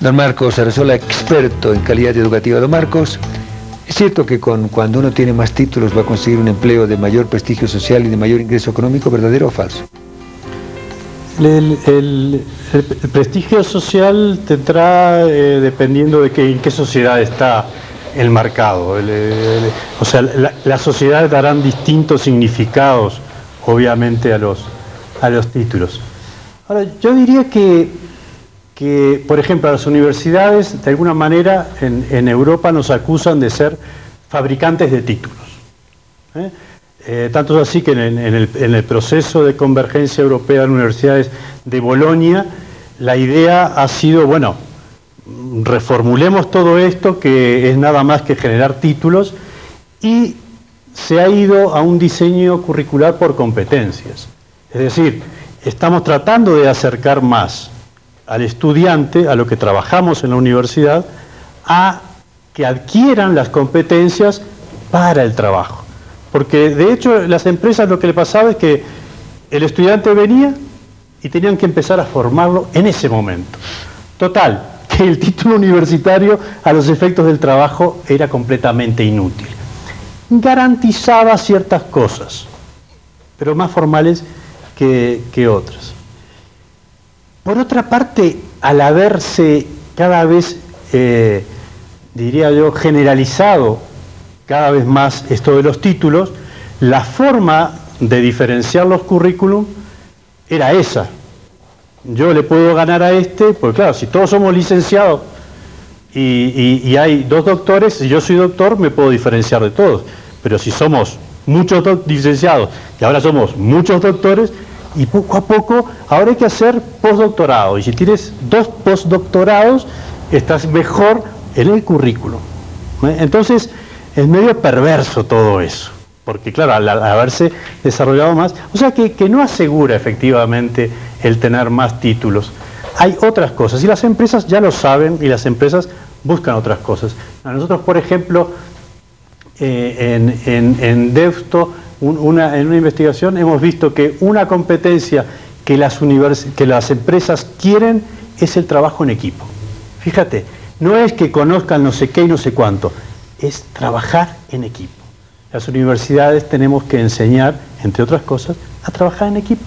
Don Marcos Sarasola, experto en calidad educativa. Don Marcos, ¿es cierto que cuando uno tiene más títulos va a conseguir un empleo de mayor prestigio social y de mayor ingreso económico, verdadero o falso? El prestigio social tendrá dependiendo de en qué sociedad está enmarcado. O sea, las sociedades darán distintos significados, obviamente, a los títulos. Ahora, yo diría que, por ejemplo, a las universidades, de alguna manera, en Europa nos acusan de ser fabricantes de títulos. Tanto es así que en el proceso de convergencia europea de las universidades de Bolonia, la idea ha sido, bueno, reformulemos todo esto, que es nada más que generar títulos, y se ha ido a un diseño curricular por competencias. Es decir, estamos tratando de acercar más al estudiante, a lo que trabajamos en la universidad, a que adquieran las competencias para el trabajo. Porque de hecho las empresas lo que le pasaba es que el estudiante venía y tenían que empezar a formarlo en ese momento. Total, que el título universitario a los efectos del trabajo era completamente inútil. Garantizaba ciertas cosas, pero más formales que otras. Por otra parte, al haberse cada vez, diría yo, generalizado cada vez más esto de los títulos, la forma de diferenciar los currículum era esa. Yo le puedo ganar a este, porque claro, si todos somos licenciados y hay 2 doctores, si yo soy doctor me puedo diferenciar de todos, pero si somos muchos licenciados y ahora somos muchos doctores, y poco a poco ahora hay que hacer postdoctorado, y si tienes 2 postdoctorados estás mejor en el currículum. Entonces es medio perverso todo eso, porque claro, al haberse desarrollado más, o sea que no asegura efectivamente el tener más títulos. Hay otras cosas, y las empresas ya lo saben, y las empresas buscan otras cosas. A nosotros, por ejemplo, en Deusto, en una investigación hemos visto que una competencia que las empresas quieren es el trabajo en equipo. Fíjate, no es que conozcan no sé qué y no sé cuánto, es trabajar en equipo. Las universidades tenemos que enseñar, entre otras cosas, a trabajar en equipo.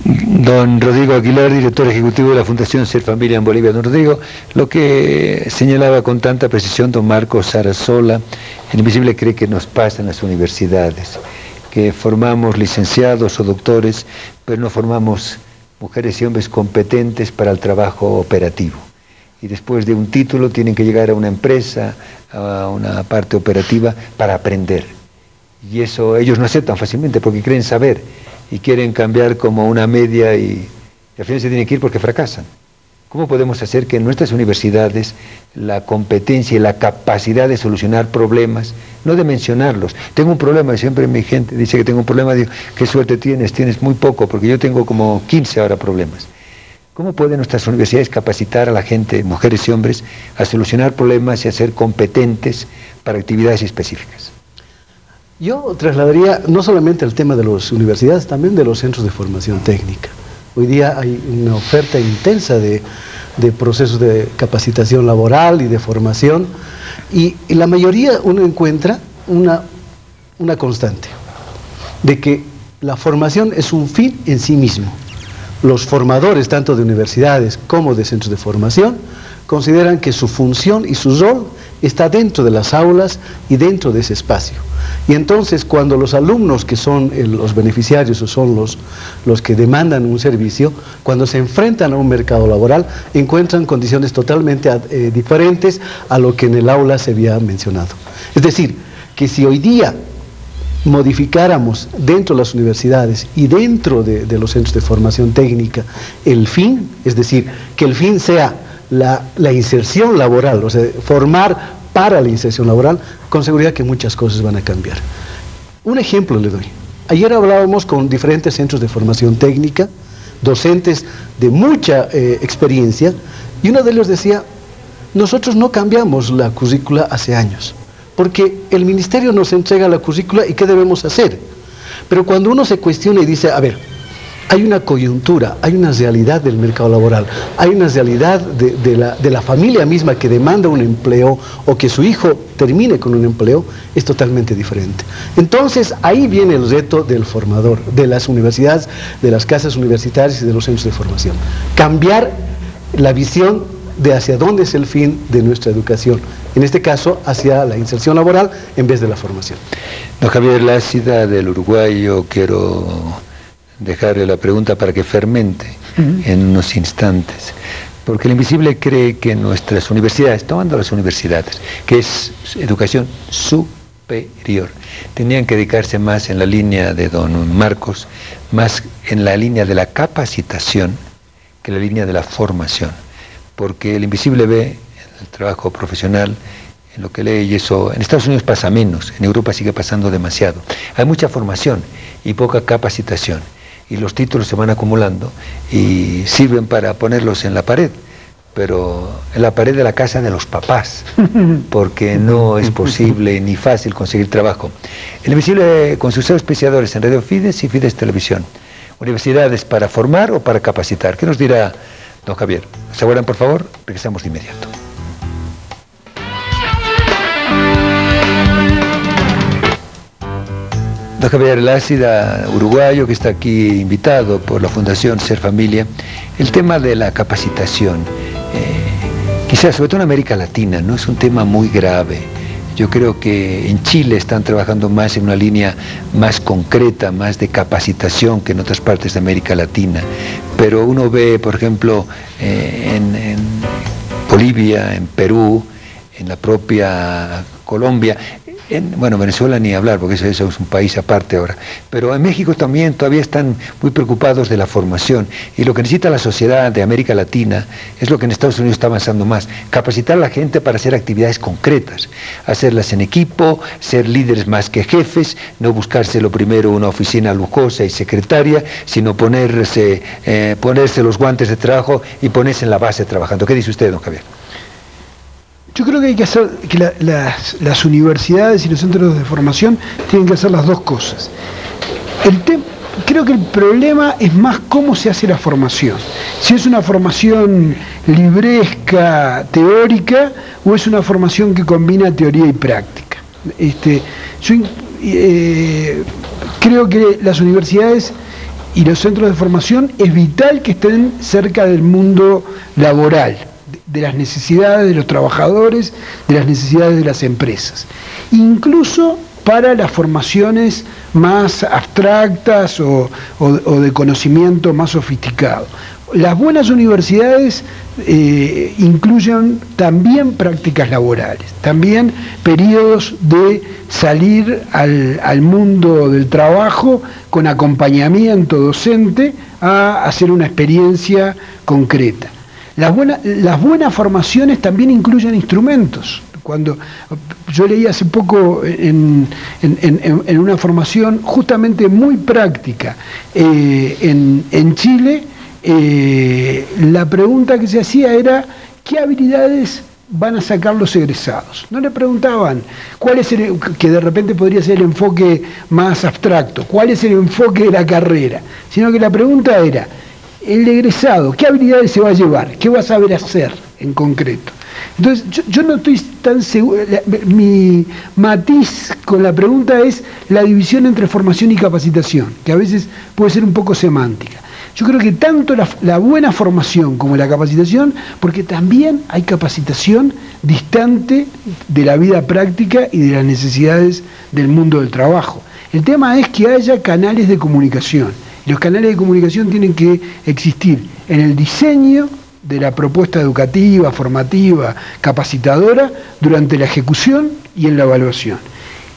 Don Rodrigo Aguilar, director ejecutivo de la Fundación Ser Familia en Bolivia. Don Rodrigo, lo que señalaba con tanta precisión don Marcos Sarasola, en Invisible cree que nos pasa en las universidades, que formamos licenciados o doctores, pero no formamos mujeres y hombres competentes para el trabajo operativo. Y después de un título tienen que llegar a una empresa, a una parte operativa para aprender. Y eso ellos no aceptan fácilmente porque creen saber y quieren cambiar como una media y al final se tienen que ir porque fracasan. ¿Cómo podemos hacer que en nuestras universidades la competencia y la capacidad de solucionar problemas, no de mencionarlos? Tengo un problema, siempre mi gente dice que tengo un problema, digo, ¿qué suerte tienes? Tienes muy poco, porque yo tengo como 15 ahora problemas. ¿Cómo pueden nuestras universidades capacitar a la gente, mujeres y hombres, a solucionar problemas y a ser competentes para actividades específicas? Yo trasladaría no solamente el tema de las universidades, también de los centros de formación técnica. Hoy día hay una oferta intensa de procesos de capacitación laboral y de formación, y en la mayoría uno encuentra una constante, de que la formación es un fin en sí mismo. Los formadores, tanto de universidades como de centros de formación, consideran que su función y su rol está dentro de las aulas y dentro de ese espacio. Y entonces cuando los alumnos, que son los beneficiarios o son los que demandan un servicio, cuando se enfrentan a un mercado laboral, encuentran condiciones totalmente diferentes a lo que en el aula se había mencionado. Es decir, que si hoy día modificáramos dentro de las universidades y dentro de los centros de formación técnica el fin, es decir, que el fin sea la inserción laboral, o sea, formar para la inserción laboral, con seguridad que muchas cosas van a cambiar. Un ejemplo le doy. Ayer hablábamos con diferentes centros de formación técnica, docentes de mucha experiencia, y uno de ellos decía, nosotros no cambiamos la currícula hace años, porque el ministerio nos entrega la currícula y ¿qué debemos hacer? Pero cuando uno se cuestiona y dice, a ver, hay una coyuntura, hay una realidad del mercado laboral, hay una realidad de la familia misma que demanda un empleo o que su hijo termine con un empleo, es totalmente diferente. Entonces ahí viene el reto del formador, de las universidades, de las casas universitarias y de los centros de formación. Cambiar la visión de hacia dónde es el fin de nuestra educación, en este caso hacia la inserción laboral en vez de la formación. Don Javier Lácida, del Uruguay, yo quiero dejarle la pregunta para que fermente en unos instantes, porque el Invisible cree que nuestras universidades, tomando las universidades, que es educación superior, tendrían que dedicarse más en la línea de don Marcos, más en la línea de la capacitación que la línea de la formación, porque el Invisible ve en el trabajo profesional, en lo que lee, y eso en Estados Unidos pasa menos, en Europa sigue pasando demasiado. Hay mucha formación y poca capacitación, y los títulos se van acumulando y sirven para ponerlos en la pared, pero en la pared de la casa de los papás, porque no es posible ni fácil conseguir trabajo. El Invisible, con sus auspiciadores en Radio Fides y Fides Televisión, universidades para formar o para capacitar. ¿Qué nos dirá don Javier? ¿Se aguardan, por favor? Regresamos de inmediato. Don Javier Lácida, uruguayo, que está aquí invitado por la Fundación Ser Familia. El tema de la capacitación, quizás sobre todo en América Latina, no es un tema muy grave. Yo creo que en Chile están trabajando más en una línea más concreta, más de capacitación que en otras partes de América Latina. Pero uno ve, por ejemplo, en Bolivia, en Perú, en la propia Colombia, bueno, Venezuela ni hablar, porque eso es un país aparte ahora, pero en México también todavía están muy preocupados de la formación, y lo que necesita la sociedad de América Latina es lo que en Estados Unidos está avanzando más: capacitar a la gente para hacer actividades concretas, hacerlas en equipo, ser líderes más que jefes, no buscarse lo primero una oficina lujosa y secretaria, sino ponerse los guantes de trabajo y ponerse en la base trabajando. ¿Qué dice usted, don Javier? Yo creo que hay que hacer que las universidades y los centros de formación tienen que hacer las dos cosas. Creo que el problema es más cómo se hace la formación. Si es una formación libresca, teórica, o es una formación que combina teoría y práctica. Creo que las universidades y los centros de formación es vital que estén cerca del mundo laboral, de las necesidades de los trabajadores, de las necesidades de las empresas, incluso para las formaciones más abstractas o de conocimiento más sofisticado. Las buenas universidades incluyen también prácticas laborales, también periodos de salir al mundo del trabajo con acompañamiento docente a hacer una experiencia concreta. Las buenas formaciones también incluyen instrumentos. Cuando yo leí hace poco en una formación justamente muy práctica en Chile, la pregunta que se hacía era ¿qué habilidades van a sacar los egresados? No le preguntaban cuál es que de repente podría ser el enfoque más abstracto, cuál es el enfoque de la carrera, sino que la pregunta era: el egresado, ¿qué habilidades se va a llevar? ¿Qué va a saber hacer en concreto? Entonces, yo no estoy tan seguro. Mi matiz con la pregunta es la división entre formación y capacitación, que a veces puede ser un poco semántica. Yo creo que tanto la buena formación como la capacitación, porque también hay capacitación distante de la vida práctica y de las necesidades del mundo del trabajo. El tema es que haya canales de comunicación. Los canales de comunicación tienen que existir en el diseño de la propuesta educativa, formativa, capacitadora, durante la ejecución y en la evaluación.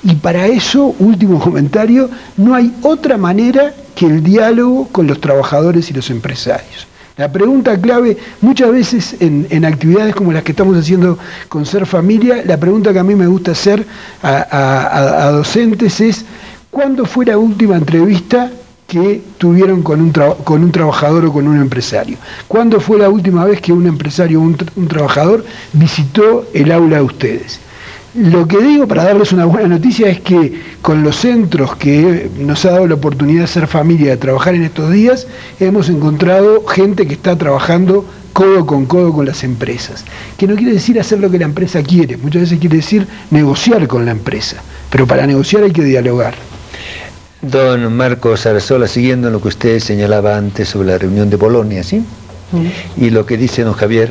Y para eso, último comentario, no hay otra manera que el diálogo con los trabajadores y los empresarios. La pregunta clave, muchas veces en actividades como las que estamos haciendo con Ser Familia, la pregunta que a mí me gusta hacer a docentes es: ¿cuándo fue la última entrevista que tuvieron con un trabajador o con un empresario? ¿Cuándo fue la última vez que un empresario o un trabajador visitó el aula de ustedes? Lo que digo, para darles una buena noticia, es que con los centros que nos ha dado la oportunidad de ser familia, de trabajar en estos días, hemos encontrado gente que está trabajando codo con las empresas. Que no quiere decir hacer lo que la empresa quiere, muchas veces quiere decir negociar con la empresa, pero para negociar hay que dialogar. Don Marcos Sarasola, siguiendo lo que usted señalaba antes sobre la reunión de Bolonia, ¿sí? Y lo que dice don Javier,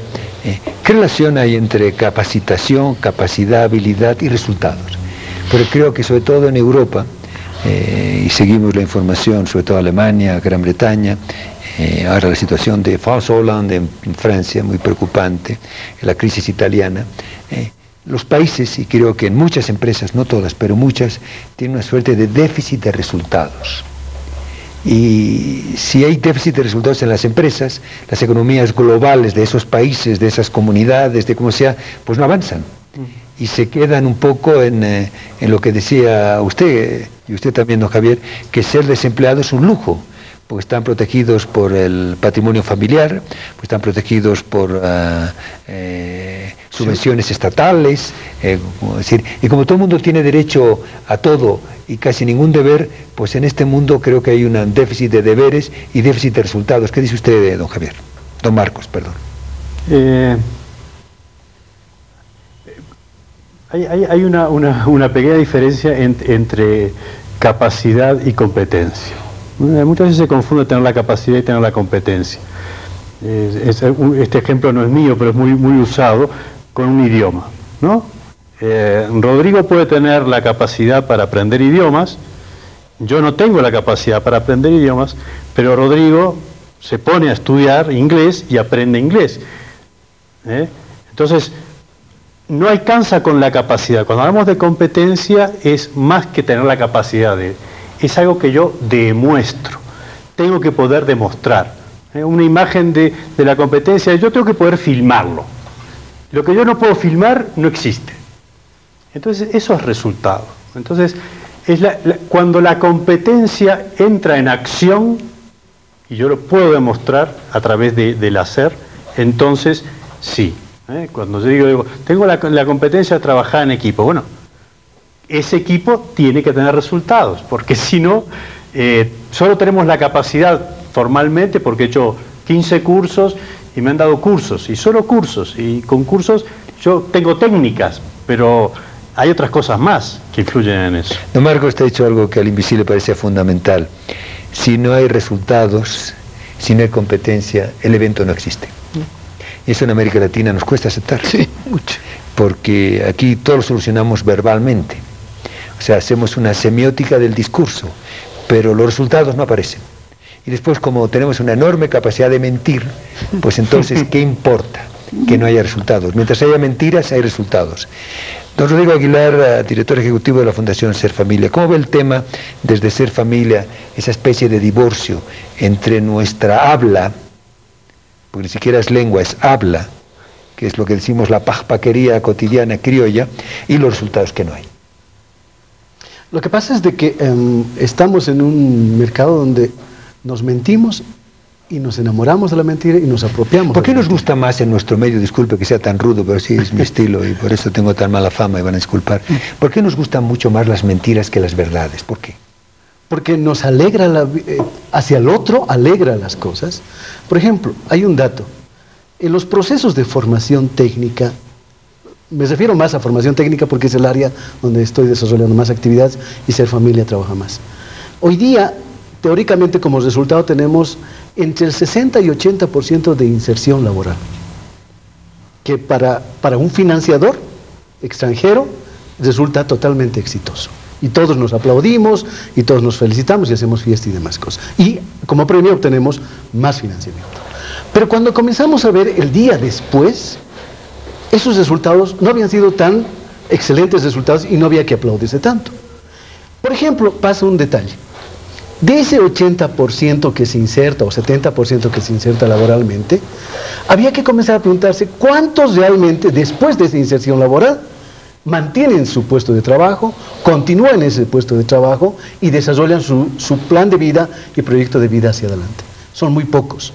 ¿qué relación hay entre capacitación, capacidad, habilidad y resultados? Pero creo que sobre todo en Europa, y seguimos la información, sobre todo Alemania, Gran Bretaña, ahora la situación de François Hollande en Francia, muy preocupante, la crisis italiana, los países, y creo que en muchas empresas, no todas, pero muchas, tienen una suerte de déficit de resultados. Y si hay déficit de resultados en las empresas, las economías globales de esos países, de esas comunidades, de como sea, pues no avanzan. Y se quedan un poco en lo que decía usted, y usted también, don Javier, que ser desempleado es un lujo, porque están protegidos por el patrimonio familiar, pues están protegidos por subvenciones estatales, es decir, y como todo el mundo tiene derecho a todo y casi ningún deber, pues en este mundo creo que hay un déficit de deberes y déficit de resultados. ¿Qué dice usted, don Javier? Don Marcos, perdón. Hay una pequeña diferencia entre capacidad y competencia. Muchas veces se confunde tener la capacidad y tener la competencia. Este ejemplo no es mío, pero es muy usado con un idioma, ¿no? Rodrigo puede tener la capacidad para aprender idiomas, yo no tengo la capacidad para aprender idiomas, pero Rodrigo se pone a estudiar inglés y aprende inglés. Entonces, no alcanza con la capacidad. Cuando hablamos de competencia es más que tener la capacidad es algo que yo demuestro, tengo que poder demostrar. Una imagen de la competencia, yo tengo que poder filmarlo. Lo que yo no puedo filmar no existe. Entonces eso es resultado. Entonces cuando la competencia entra en acción, y yo lo puedo demostrar a través del hacer, entonces sí. Cuando yo digo tengo la competencia de trabajar en equipo, bueno, ese equipo tiene que tener resultados, porque si no, solo tenemos la capacidad formalmente, porque he hecho 15 cursos y me han dado cursos, y solo cursos, y con cursos yo tengo técnicas, pero hay otras cosas más que influyen en eso. Don Marcos, te ha dicho algo que al invisible parece fundamental. Si no hay resultados, si no hay competencia, el evento no existe. Y eso en América Latina nos cuesta aceptar. Sí, mucho. Porque aquí todo lo solucionamos verbalmente. O sea, hacemos una semiótica del discurso, pero los resultados no aparecen. Y después, como tenemos una enorme capacidad de mentir, pues entonces, ¿qué importa que no haya resultados? Mientras haya mentiras, hay resultados. Don Rodrigo Aguilar, director ejecutivo de la Fundación Ser Familia, ¿cómo ve el tema desde Ser Familia, esa especie de divorcio entre nuestra habla, porque ni siquiera es lengua, es habla, que es lo que decimos la pajpaquería cotidiana criolla, y los resultados que no hay? Lo que pasa es de que estamos en un mercado donde nos mentimos y nos enamoramos de la mentira y nos apropiamos. ¿Por qué nos gusta más en nuestro medio? Disculpe que sea tan rudo, pero sí es mi estilo y por eso tengo tan mala fama y van a disculpar. ¿Por qué nos gustan mucho más las mentiras que las verdades? ¿Por qué? Porque nos alegra, hacia el otro alegra las cosas. Por ejemplo, hay un dato. En los procesos de formación técnica, me refiero más a formación técnica porque es el área donde estoy desarrollando más actividades y Ser Familia trabaja más. Hoy día, teóricamente como resultado tenemos entre el 60 y 80% de inserción laboral, que para un financiador extranjero resulta totalmente exitoso. Y todos nos aplaudimos, y todos nos felicitamos y hacemos fiesta y demás cosas. Y como premio obtenemos más financiamiento. Pero cuando comenzamos a ver el día después, esos resultados no habían sido tan excelentes resultados y no había que aplaudirse tanto. Por ejemplo, pasa un detalle. De ese 80% que se inserta o 70% que se inserta laboralmente, había que comenzar a preguntarse cuántos realmente después de esa inserción laboral mantienen su puesto de trabajo, continúan en ese puesto de trabajo y desarrollan su plan de vida y proyecto de vida hacia adelante. Son muy pocos.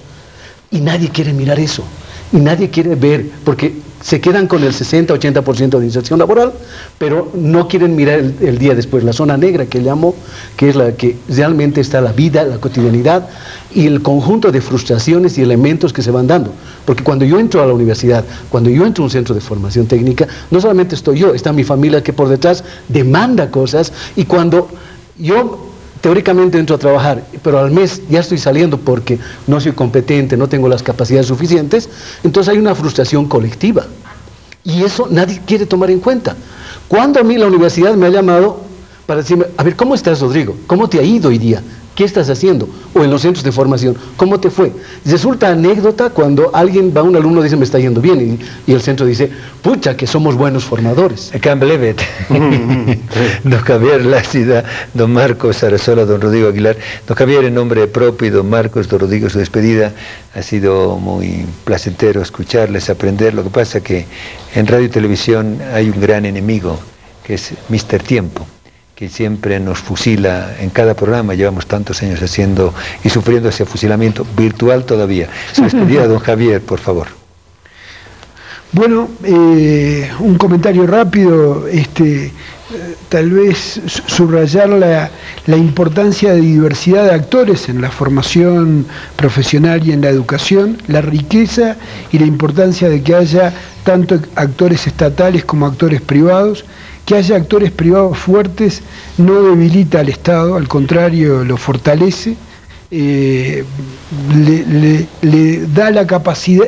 Y nadie quiere mirar eso. Y nadie quiere ver, porque se quedan con el 60-80% de inserción laboral, pero no quieren mirar el día después, la zona negra que llamo, que es la que realmente está la vida, la cotidianidad y el conjunto de frustraciones y elementos que se van dando. Porque cuando yo entro a la universidad, cuando yo entro a un centro de formación técnica, no solamente estoy yo, está mi familia que por detrás demanda cosas, y cuando yo teóricamente entro a trabajar, pero al mes ya estoy saliendo porque no soy competente, no tengo las capacidades suficientes, entonces hay una frustración colectiva. Y eso nadie quiere tomar en cuenta. Cuando a mí la universidad me ha llamado para decirme, a ver, ¿cómo estás, Rodrigo? ¿Cómo te ha ido hoy día? ¿Qué estás haciendo? O en los centros de formación, ¿cómo te fue? Resulta anécdota cuando alguien va, un alumno dice, me está yendo bien, y el centro dice, pucha, que somos buenos formadores. I can't believe it. Don Javier Lácida, don Marcos Sarasola, don Rodrigo Aguilar. Don Javier, en nombre propio, y don Marcos, don Rodrigo, su despedida. Ha sido muy placentero escucharles, aprender. Lo que pasa que en radio y televisión hay un gran enemigo, que es Mr. Tiempo, que siempre nos fusila en cada programa. Llevamos tantos años haciendo y sufriendo ese fusilamiento virtual todavía. Su despedida, don Javier, por favor. Bueno, un comentario rápido, tal vez subrayar la importancia de diversidad de actores en la formación profesional y en la educación, la riqueza y la importancia de que haya tanto actores estatales como actores privados. Que haya actores privados fuertes no debilita al Estado, al contrario, lo fortalece, le da la capacidad.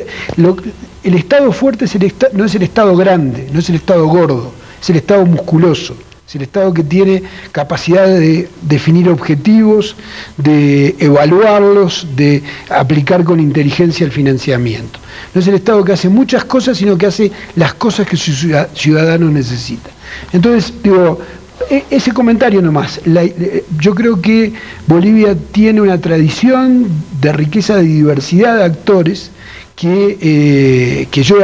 El Estado fuerte no es el Estado grande, no es el Estado gordo, es el Estado musculoso. Es el Estado que tiene capacidad de definir objetivos, de evaluarlos, de aplicar con inteligencia el financiamiento. No es el Estado que hace muchas cosas, sino que hace las cosas que sus ciudadanos necesitan. Entonces, digo, ese comentario nomás. Yo creo que Bolivia tiene una tradición de riqueza, de diversidad de actores, que yo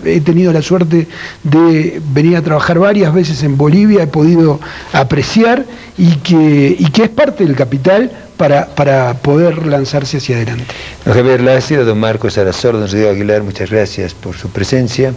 he tenido la suerte de venir a trabajar varias veces en Bolivia, he podido apreciar, y que es parte del capital para poder lanzarse hacia adelante. Don Javier Lácida, don Marcos Sarasola, don Rodrigo Aguilar, muchas gracias por su presencia.